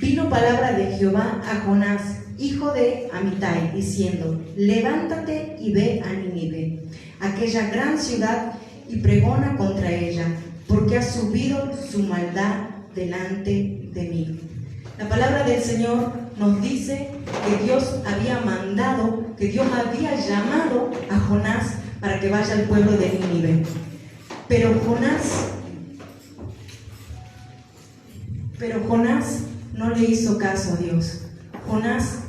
vino palabra de Jehová a Jonás, hijo de Amitai, diciendo: levántate y ve a Nínive, aquella gran ciudad, y pregona contra ella, porque ha subido su maldad delante de mí. La palabra del Señor nos dice que Dios había mandado, que Dios había llamado a Jonás para que vaya al pueblo de Nínive. Pero Jonás no le hizo caso a Dios. Jonás,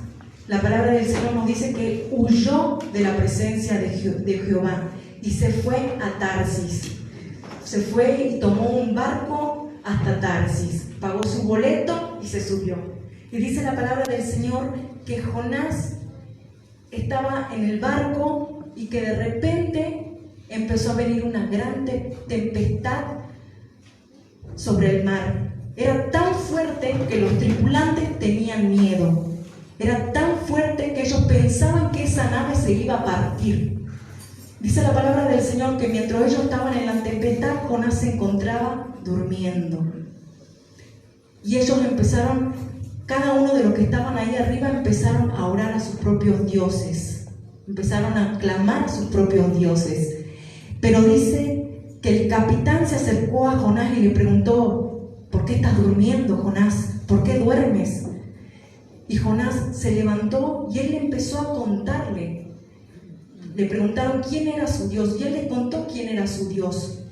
la palabra del Señor nos dice que huyó de la presencia de Jehová y se fue a Tarsis. Se fue y tomó un barco hasta Tarsis, pagó su boleto y se subió. Y dice la palabra del Señor que Jonás estaba en el barco y que de repente empezó a venir una gran tempestad sobre el mar. Era tan fuerte que los tripulantes tenían miedo. Era tan fuerte que ellos pensaban que esa nave se iba a partir. Dice la palabra del Señor que mientras ellos estaban en la tempestad, Jonás se encontraba durmiendo. Y ellos empezaron, cada uno de los que estaban ahí arriba, empezaron a orar a sus propios dioses. Empezaron a clamar a sus propios dioses. Pero dice que el capitán se acercó a Jonás y le preguntó: ¿por qué estás durmiendo, Jonás? ¿Por qué duermes? Y Jonás se levantó y él empezó a contarle. Le preguntaron quién era su Dios y él les contó quién era su Dios.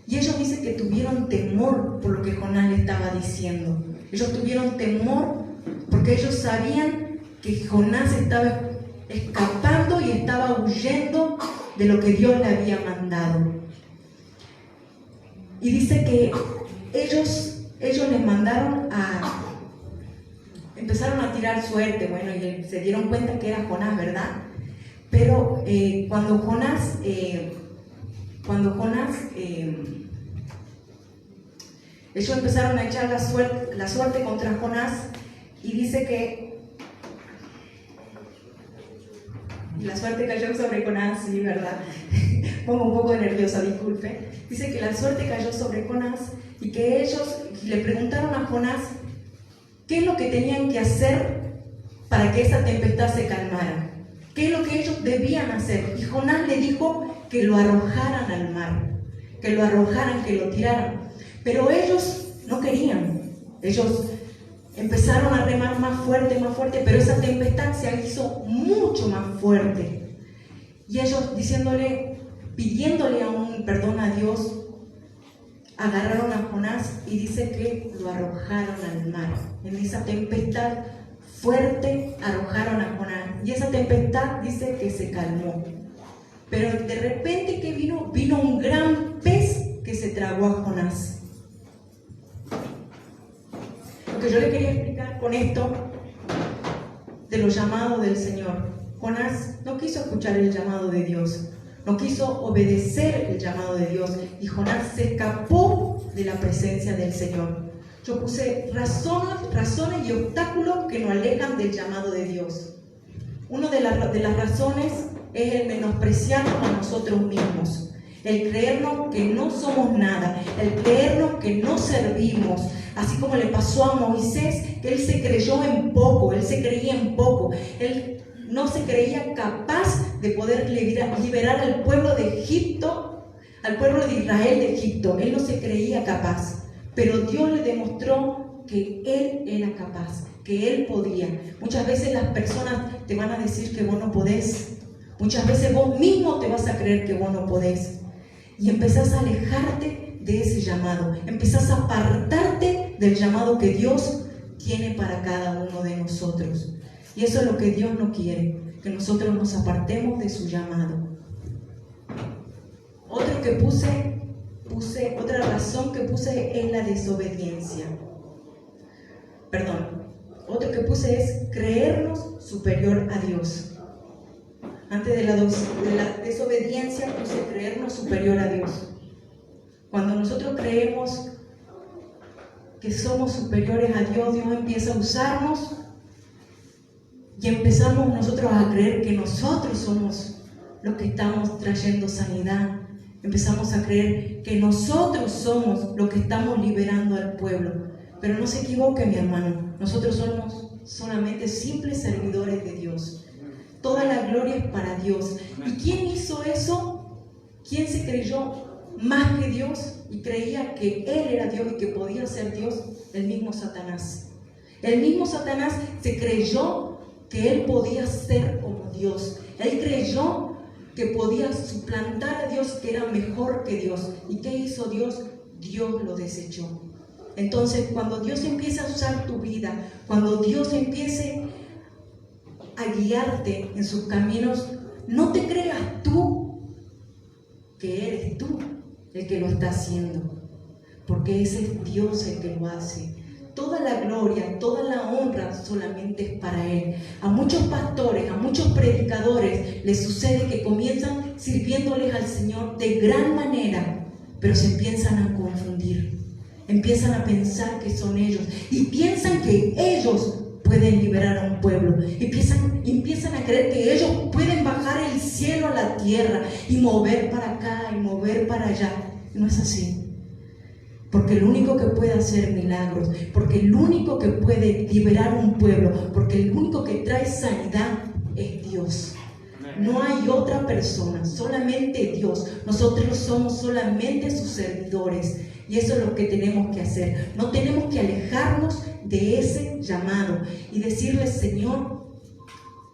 Y ellos dicen que tuvieron temor por lo que Jonás le estaba diciendo. Ellos tuvieron temor porque ellos sabían que Jonás estaba escapando y estaba huyendo de lo que Dios le había mandado. Y dice que ellos les mandaron empezaron a tirar suerte, bueno, y se dieron cuenta que era Jonás, ¿verdad? Pero cuando Jonás ellos empezaron a echar la suerte contra Jonás, y dice que la suerte cayó sobre Jonás, sí, ¿verdad? Pongo un poco nerviosa, disculpe. Dice que la suerte cayó sobre Jonás y que ellos le preguntaron a Jonás qué es lo que tenían que hacer para que esa tempestad se calmara. ¿Qué es lo que ellos debían hacer? Y Jonás le dijo que lo arrojaran al mar, que lo arrojaran, que lo tiraran. Pero ellos no querían. Ellos empezaron a remar más fuerte, pero esa tempestad se hizo mucho más fuerte. Y ellos pidiéndole aún perdón a Dios, agarraron a Jonás y dice que lo arrojaron al mar. En esa tempestad fuerte arrojaron a Jonás. Y esa tempestad dice que se calmó. Pero de repente que vino un gran pez que se tragó a Jonás. Lo que yo le quería explicar con esto de los llamados del Señor. Jonás no quiso escuchar el llamado de Dios, no quiso obedecer el llamado de Dios, y Jonás se escapó de la presencia del Señor. Yo puse razones y obstáculos que nos alejan del llamado de Dios. Una de las razones es el menospreciarnos a nosotros mismos, el creernos que no somos nada, el creernos que no servimos, así como le pasó a Moisés, que él se creyó en poco, él se creía en poco, él no se creía capaz de poder liberar al pueblo de Egipto, al pueblo de Israel de Egipto. Él no se creía capaz, pero Dios le demostró que él era capaz, que él podía. Muchas veces las personas te van a decir que vos no podés, muchas veces vos mismo te vas a creer que vos no podés, y empezás a alejarte de ese llamado, empezás a apartarte del llamado que Dios tiene para cada uno de nosotros. Y eso es lo que Dios no quiere, que nosotros nos apartemos de su llamado. Otra razón que puse es la desobediencia. Otro que puse es creernos superior a Dios. Antes de la desobediencia puse creernos superior a Dios. Cuando nosotros creemos que somos superiores a Dios, Dios empieza a usarnos y empezamos nosotros a creer que nosotros somos los que estamos trayendo sanidad. Empezamos a creer que nosotros somos los que estamos liberando al pueblo. Pero no se equivoque, mi hermano, Nosotros somos solamente simples servidores de Dios. Toda la gloria es para Dios. ¿Y quién hizo eso? ¿Quién se creyó más que Dios y creía que Él era Dios y que podía ser Dios? El mismo Satanás. El mismo Satanás se creyó que él podía ser como Dios. Él creyó que podía suplantar a Dios, que era mejor que Dios. ¿Y qué hizo Dios? Dios lo desechó. Entonces, cuando Dios empieza a usar tu vida, cuando Dios empiece a guiarte en sus caminos, no te creas tú que eres tú el que lo está haciendo, porque ese es Dios el que lo hace. Toda la gloria, toda la honra solamente es para Él. A muchos pastores, a muchos predicadores les sucede que comienzan sirviéndoles al Señor de gran manera, pero se empiezan a confundir, empiezan a pensar que son ellos y piensan que ellos pueden liberar a un pueblo, empiezan a creer que ellos pueden bajar el cielo a la tierra y mover para acá y mover para allá. No es así. Porque el único que puede hacer milagros, porque el único que puede liberar un pueblo, porque el único que trae sanidad es Dios. No hay otra persona, solamente Dios. Nosotros somos solamente sus servidores. Y eso es lo que tenemos que hacer. No tenemos que alejarnos de ese llamado y decirle: Señor,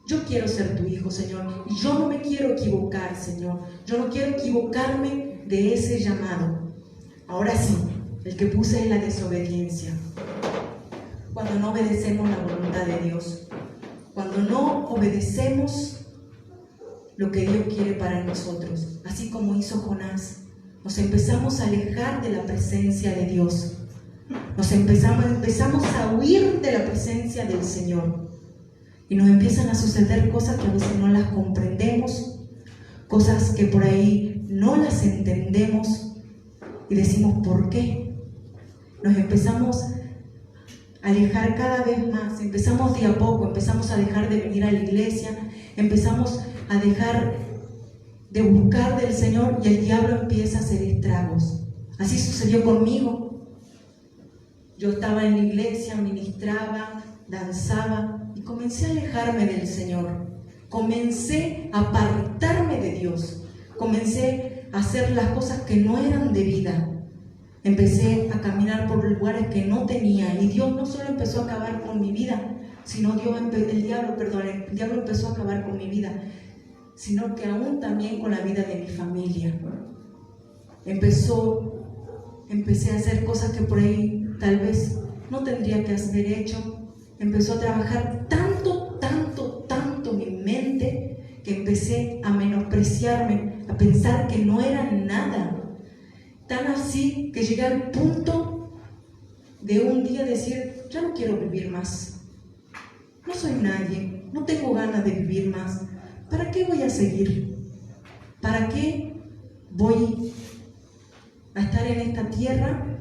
yo quiero ser tu hijo, Señor, y yo no me quiero equivocar, Señor. Yo no quiero equivocarme de ese llamado. Ahora sí, el que puse es la desobediencia. Cuando no obedecemos la voluntad de Dios, cuando no obedecemos lo que Dios quiere para nosotros, así como hizo Jonás, nos empezamos a alejar de la presencia de Dios. Empezamos a huir de la presencia del Señor. Y nos empiezan a suceder cosas que a veces no las comprendemos, cosas que por ahí no las entendemos y decimos: ¿por qué? Nos empezamos a alejar cada vez más, empezamos de a poco, empezamos a dejar de venir a la iglesia, empezamos a dejar de buscar del Señor y el diablo empieza a hacer estragos. Así sucedió conmigo. Yo estaba en la iglesia, ministraba, danzaba y comencé a alejarme del Señor. Comencé a apartarme de Dios. Comencé a hacer las cosas que no eran de vida. Empecé a caminar por lugares que no tenía, y Dios no solo empezó a acabar con mi vida, sino el diablo empezó a acabar con mi vida, sino que aún también con la vida de mi familia. Empecé a hacer cosas que por ahí tal vez no tendría que haber hecho. Empezó a trabajar tanto mi mente, que empecé a menospreciarme, a pensar que no era nada. Tan así que llegué al punto de un día decir: ya no quiero vivir más. No soy nadie, no tengo ganas de vivir más. ¿Para qué voy a seguir? ¿Para qué voy a estar en esta tierra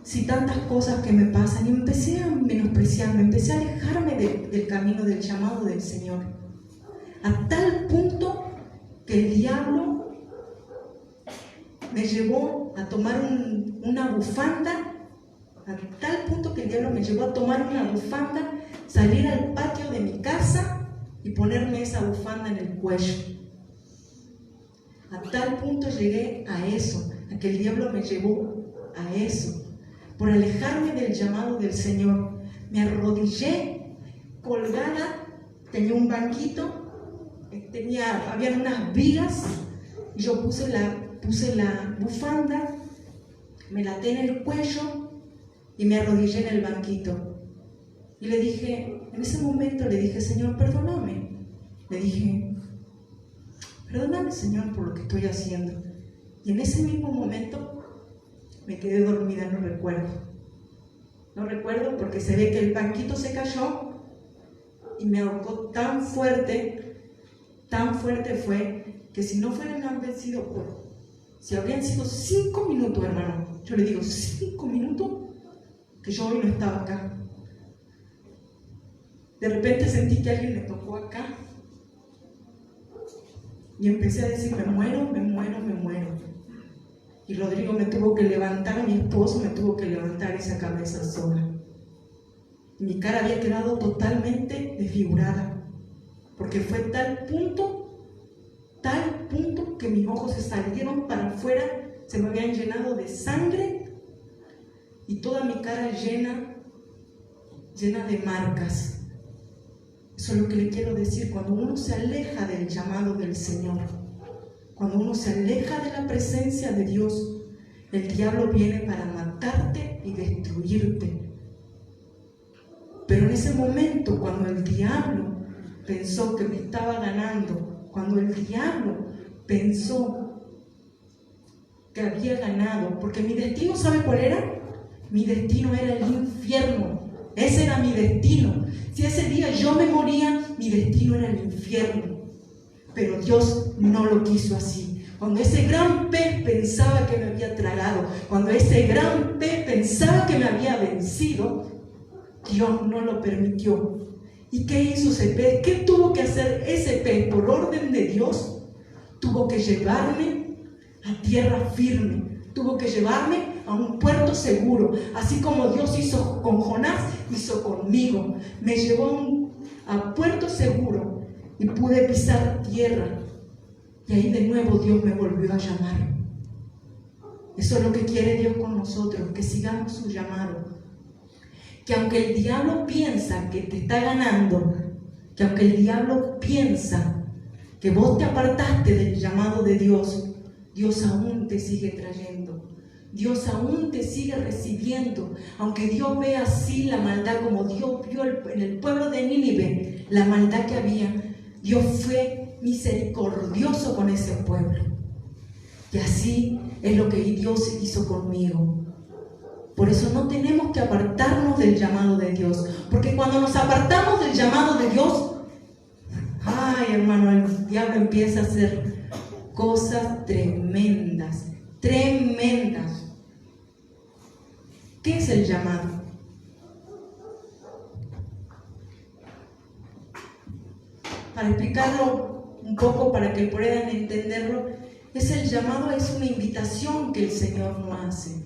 si tantas cosas que me pasan? Y empecé a menospreciarme, empecé a alejarme del camino, del llamado del Señor. A tal punto que el diablo me llevó a tomar una bufanda, salir al patio de mi casa y ponerme esa bufanda en el cuello. A tal punto llegué a eso, a que el diablo me llevó a eso, por alejarme del llamado del Señor. Me arrodillé colgada, tenía un banquito, había unas vigas, y yo puse la bufanda, me la até en el cuello y me arrodillé en el banquito. Y en ese momento le dije: Señor, perdóname. Le dije: perdóname, Señor, por lo que estoy haciendo. Y en ese mismo momento me quedé dormida, no recuerdo. No recuerdo porque se ve que el banquito se cayó y me ahorcó tan fuerte fue que si no si habrían sido 5 minutos, hermano, yo le digo 5 minutos, que yo hoy no estaba acá. De repente sentí que alguien me tocó acá y empecé a decir: me muero. Y Rodrigo me tuvo que levantar, mi esposo me tuvo que levantar esa cabeza sola. Mi cara había quedado totalmente desfigurada, porque fue tal punto que mis ojos se salieron para afuera, se me habían llenado de sangre y toda mi cara llena de marcas. Eso es lo que le quiero decir. Cuando uno se aleja del llamado del Señor, cuando uno se aleja de la presencia de Dios, el diablo viene para matarte y destruirte. Pero en ese momento, cuando el diablo pensó que me estaba ganando, cuando el diablo pensó que había ganado, porque mi destino, ¿sabe cuál era? Mi destino era el infierno. Ese era mi destino. Si ese día yo me moría, mi destino era el infierno. Pero Dios no lo quiso así. Cuando ese gran pez pensaba que me había tragado, cuando ese gran pez pensaba que me había vencido, Dios no lo permitió. ¿Y qué hizo ese pez? ¿Qué tuvo que hacer ese pez? Por orden de Dios, tuvo que llevarme a tierra firme, tuvo que llevarme a un puerto seguro, así como Dios hizo con Jonás, hizo conmigo. Me llevó a puerto seguro y pude pisar tierra, y ahí de nuevo Dios me volvió a llamar. Eso es lo que quiere Dios con nosotros, que sigamos su llamado. Que aunque el diablo piensa que te está ganando, que aunque el diablo piensa que vos te apartaste del llamado de Dios, Dios aún te sigue trayendo. Dios aún te sigue recibiendo. Aunque Dios ve así la maldad, como Dios vio en el pueblo de Nínive, la maldad que había, Dios fue misericordioso con ese pueblo. Y así es lo que Dios hizo conmigo. Por eso no tenemos que apartarnos del llamado de Dios, porque cuando nos apartamos del llamado de Dios, ay hermano, el diablo empieza a hacer cosas tremendas, tremendas. ¿Qué es el llamado? Para explicarlo un poco, para que puedan entenderlo, el llamado es una invitación que el Señor nos hace.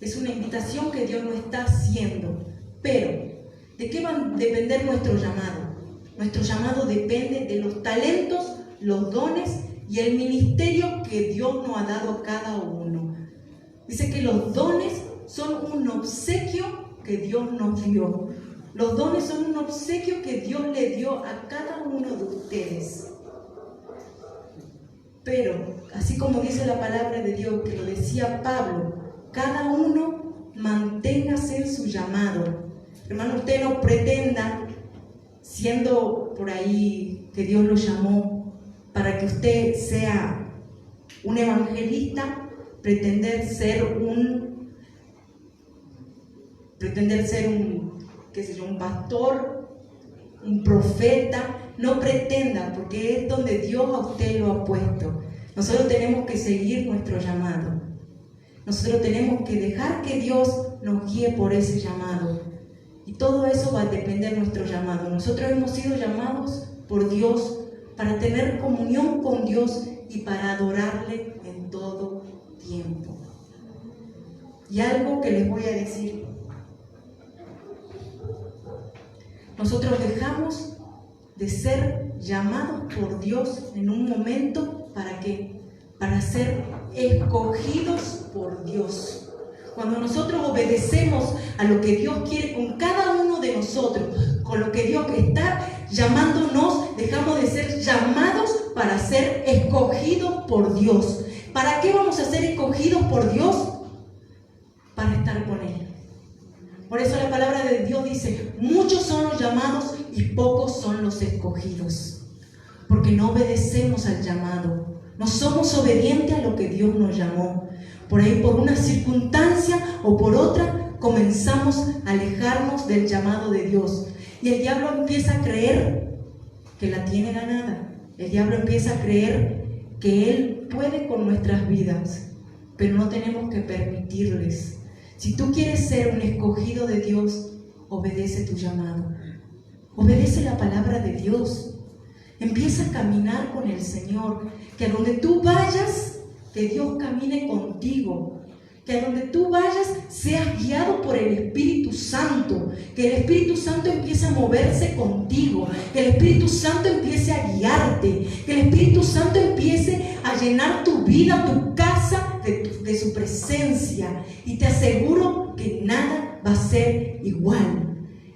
Es una invitación que Dios nos está haciendo. Pero, ¿de qué va a depender nuestro llamado? Nuestro llamado depende de los talentos, los dones y el ministerio que Dios nos ha dado a cada uno. Dice que los dones son un obsequio que Dios nos dio. Los dones son un obsequio que Dios le dio a cada uno de ustedes. Pero, así como dice la palabra de Dios, que lo decía Pablo, cada uno manténgase en su llamado. Hermano, usted no pretenda, siendo por ahí que Dios lo llamó, para que usted sea un evangelista, pretender ser un pastor, un profeta. No pretenda, porque es donde Dios a usted lo ha puesto. Nosotros tenemos que seguir nuestro llamado. Nosotros tenemos que dejar que Dios nos guíe por ese llamado. Y todo eso va a depender de nuestro llamado. Nosotros hemos sido llamados por Dios para tener comunión con Dios y para adorarle en todo tiempo. Y algo que les voy a decir. Nosotros dejamos de ser llamados por Dios en un momento, ¿para qué? Para ser escogidos por Dios. Cuando nosotros obedecemos a lo que Dios quiere con cada uno de nosotros, con lo que Dios está llamándonos, dejamos de ser llamados para ser escogidos por Dios. ¿Para qué vamos a ser escogidos por Dios? Para estar con Él. Por eso la palabra de Dios dice, muchos son los llamados y pocos son los escogidos. Porque no obedecemos al llamado. No somos obedientes a lo que Dios nos llamó. Por ahí, por una circunstancia o por otra, comenzamos a alejarnos del llamado de Dios. Y el diablo empieza a creer que la tiene ganada. El diablo empieza a creer que él puede con nuestras vidas. Pero no tenemos que permitirles. Si tú quieres ser un escogido de Dios, obedece tu llamado. Obedece la palabra de Dios. Empieza a caminar con el Señor. Que a donde tú vayas, que Dios camine contigo. Que a donde tú vayas seas guiado por el Espíritu Santo. Que el Espíritu Santo empiece a moverse contigo. Que el Espíritu Santo empiece a guiarte. Que el Espíritu Santo empiece a llenar tu vida, tu casa de su presencia. Y te aseguro que nada va a ser igual.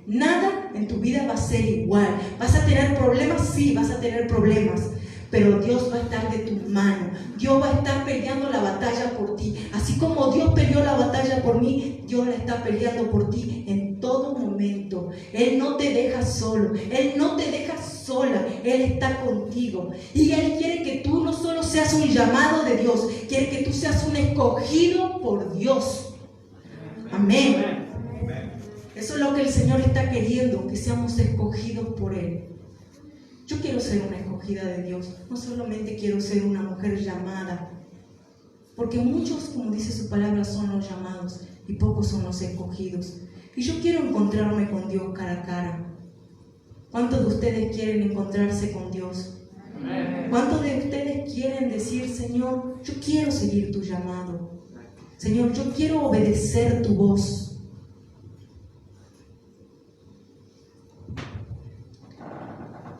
Nada en tu vida va a ser igual. ¿Vas a tener problemas? Sí, vas a tener problemas. Pero Dios va a estar de tu mano. Dios va a estar peleando la batalla por ti. Así como Dios peleó la batalla por mí, Dios la está peleando por ti en todo momento. Él no te deja solo. Él no te deja sola. Él está contigo. Y Él quiere que tú no solo seas un llamado de Dios, quiere que tú seas un escogido por Dios. Amén. Eso es lo que el Señor está queriendo, que seamos escogidos por Él. Yo quiero ser una escogida de Dios, no solamente quiero ser una mujer llamada, porque muchos, como dice su palabra, son los llamados y pocos son los escogidos. Y yo quiero encontrarme con Dios cara a cara. ¿Cuántos de ustedes quieren encontrarse con Dios? ¿Cuántos de ustedes quieren decir, Señor, yo quiero seguir tu llamado? Señor, yo quiero obedecer tu voz.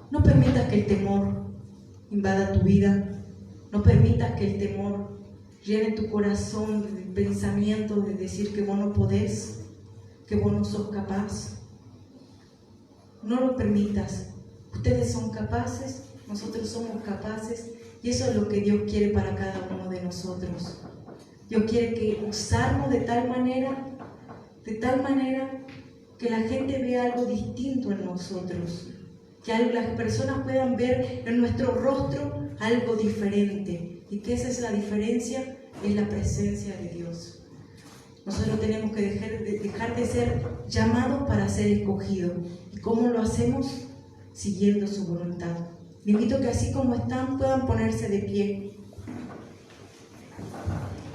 No permitas que el temor invada tu vida. No permitas que el temor llene tu corazón de pensamiento de decir que vos no podés, que vos no sos capaz. No lo permitas. Ustedes son capaces, nosotros somos capaces, y eso es lo que Dios quiere para cada uno de nosotros. Dios quiere que usarnos de tal manera que la gente vea algo distinto en nosotros. Que las personas puedan ver en nuestro rostro algo diferente. Y que esa es la diferencia, es la presencia de Dios. Nosotros tenemos que dejar de ser llamados para ser escogidos. ¿Y cómo lo hacemos? Siguiendo su voluntad. Les invito a que así como están puedan ponerse de pie.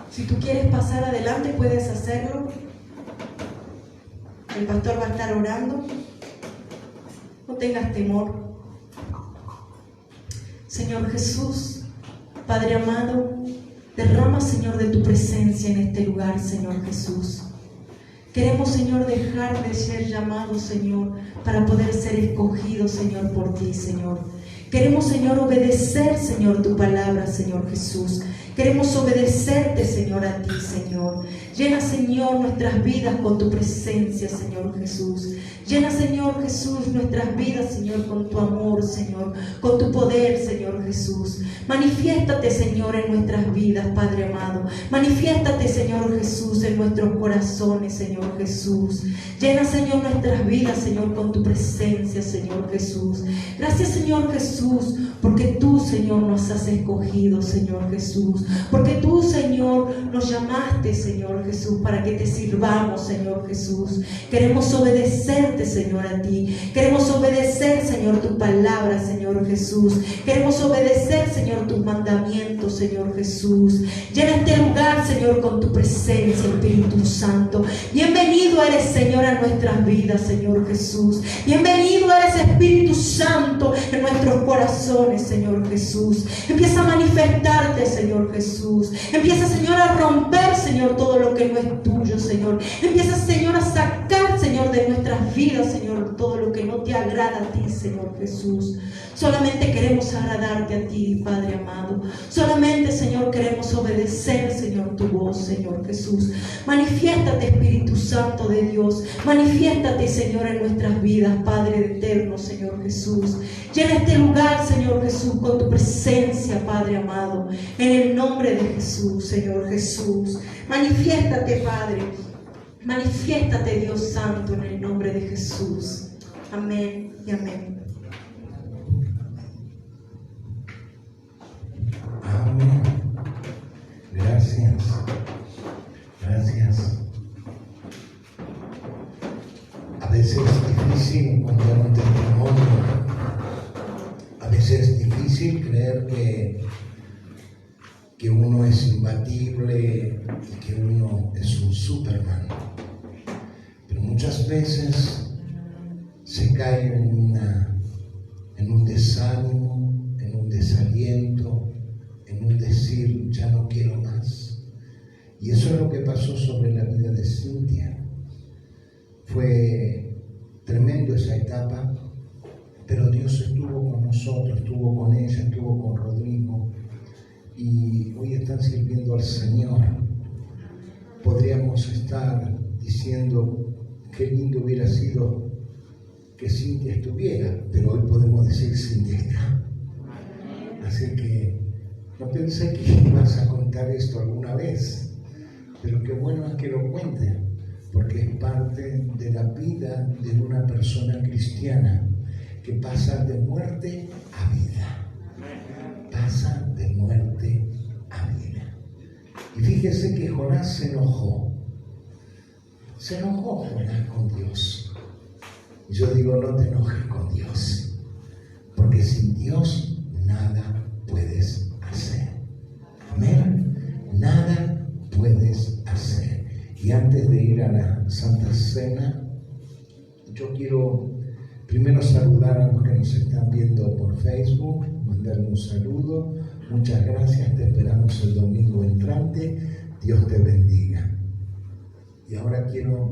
Si tú quieres pasar adelante puedes hacerlo. El pastor va a estar orando. No tengas temor. Señor Jesús, Padre amado, derrama, Señor, de tu presencia en este lugar, Señor Jesús. Queremos, Señor, dejar de ser llamados, Señor, para poder ser escogidos, Señor, por ti, Señor. Queremos, Señor, obedecer, Señor, tu palabra, Señor Jesús. Queremos obedecerte, Señor, a ti, Señor. Llena, Señor, nuestras vidas con tu presencia, Señor Jesús. Llena, Señor Jesús, nuestras vidas, Señor, con tu amor, Señor, con tu poder, Señor Jesús. Manifiéstate, Señor, en nuestras vidas, Padre amado. Manifiéstate, Señor Jesús, en nuestros corazones, Señor Jesús. Llena, Señor, nuestras vidas, Señor, con tu presencia, Señor Jesús. Gracias, Señor Jesús, porque tú, Señor, nos has escogido, Señor Jesús. Porque tú, Señor, nos llamaste, Señor Jesús, para que te sirvamos, Señor Jesús. Queremos obedecerte, Señor, a ti. Queremos obedecer, Señor, tu palabra, Señor Jesús. Queremos obedecer, Señor, tus mandamientos, Señor Jesús. Llena este lugar, Señor, con tu presencia, Espíritu Santo. Bienvenido eres, Señor, a nuestras vidas, Señor Jesús. Bienvenido eres, Espíritu Santo, en nuestros corazones, Señor Jesús. Empieza a manifestarte, Señor Jesús. Empieza, Señor, a romper, Señor, todo lo que no es tuyo, Señor. Empieza, Señor, a sacar, Señor, de nuestras vidas, Señor, todo lo que no te agrada a ti, Señor Jesús. Solamente queremos agradarte a ti, Padre amado. Solamente, Señor, queremos obedecer, Señor, tu voz, Señor Jesús. Manifiéstate, Espíritu Santo de Dios. Manifiéstate, Señor, en nuestras vidas, Padre eterno, Señor Jesús. Llena este lugar, Señor Jesús, con tu presencia, Padre amado. En el nombre de Jesús, Señor Jesús. Manifiéstate, Padre. Manifiéstate, Dios Santo, en el nombre de Jesús. Amén y amén. Amén. Gracias. Gracias. A veces es difícil encontrar un testimonio. A veces es difícil creer que uno es imbatible y que uno es un Superman. Pero muchas veces se cae en un desánimo, en un desaliento, en un decir, ya no quiero más. Y eso es lo que pasó sobre la vida de Cintia. Fue tremendo esa etapa, pero Dios estuvo con nosotros, estuvo con ella, estuvo con Rodrigo, y hoy están sirviendo al Señor. Podríamos estar diciendo qué lindo hubiera sido que Cintia estuviera, pero hoy podemos decir Cintia está. Así que no pensé que ibas a contar esto alguna vez, pero qué bueno es que lo cuenten, porque es parte de la vida de una persona cristiana que pasa de muerte a vida. Pasa de muerte a vida. Y fíjese que Jonás se enojó. Se enojó Jonás con Dios. Y yo digo, no te enojes con Dios, porque sin Dios nada puedes hacer. Amén. Nada puedes hacer. Y antes de ir a la Santa Cena, yo quiero primero saludar a los que nos están viendo por Facebook, mandarle un saludo. Muchas gracias, te esperamos el domingo entrante. Dios te bendiga. Y ahora quiero